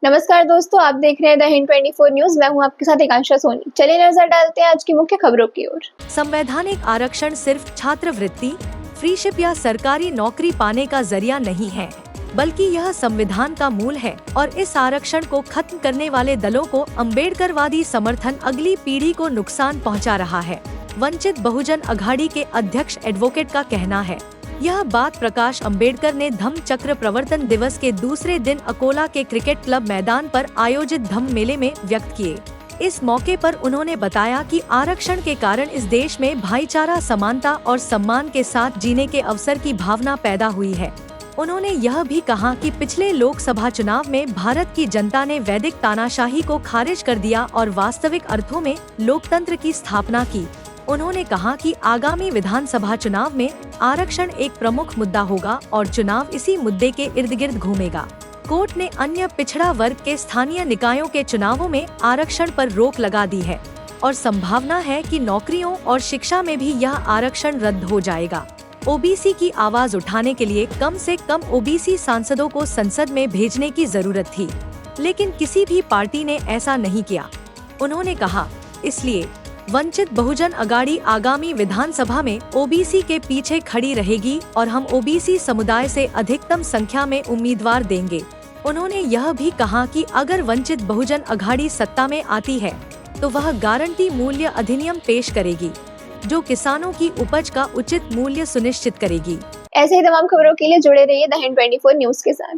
नमस्कार दोस्तों, आप देख रहे हैं द हिंद 24 न्यूज। मैं हूं आपके साथ एकांशा सोनी। चलिए नजर डालते हैं आज की मुख्य खबरों की ओर। संवैधानिक आरक्षण सिर्फ छात्रवृत्ति, फ्रीशिप या सरकारी नौकरी पाने का जरिया नहीं है, बल्कि यह संविधान का मूल है और इस आरक्षण को खत्म करने वाले दलों को अम्बेडकरवादी समर्थन अगली पीढ़ी को नुकसान पहुंचा रहा है। वंचित बहुजन अघाड़ी के अध्यक्ष एडवोकेट का कहना है। यह बात प्रकाश अंबेडकर ने धम्म चक्र प्रवर्तन दिवस के दूसरे दिन अकोला के क्रिकेट क्लब मैदान पर आयोजित धम्म मेले में व्यक्त किए। इस मौके पर उन्होंने बताया कि आरक्षण के कारण इस देश में भाईचारा, समानता और सम्मान के साथ जीने के अवसर की भावना पैदा हुई है। उन्होंने यह भी कहा कि पिछले लोकसभा चुनाव में भारत की जनता ने वैदिक तानाशाही को खारिज कर दिया और वास्तविक अर्थों में लोकतंत्र की स्थापना की। उन्होंने कहा कि आगामी विधानसभा चुनाव में आरक्षण एक प्रमुख मुद्दा होगा और चुनाव इसी मुद्दे के इर्द गिर्द घूमेगा। कोर्ट ने अन्य पिछड़ा वर्ग के स्थानीय निकायों के चुनावों में आरक्षण पर रोक लगा दी है और संभावना है कि नौकरियों और शिक्षा में भी यह आरक्षण रद्द हो जाएगा। ओबीसी की आवाज उठाने के लिए कम से कम ओबीसी सांसदों को संसद में भेजने की जरूरत थी, लेकिन किसी भी पार्टी ने ऐसा नहीं किया। उन्होंने कहा, इसलिए वंचित बहुजन अघाड़ी आगामी विधानसभा में ओबीसी के पीछे खड़ी रहेगी और हम ओबीसी समुदाय से अधिकतम संख्या में उम्मीदवार देंगे। उन्होंने यह भी कहा कि अगर वंचित बहुजन अघाड़ी सत्ता में आती है तो वह गारंटी मूल्य अधिनियम पेश करेगी, जो किसानों की उपज का उचित मूल्य सुनिश्चित करेगी। ऐसे ही तमाम खबरों के लिए जुड़े रहिए द हिंद 24 न्यूज के साथ।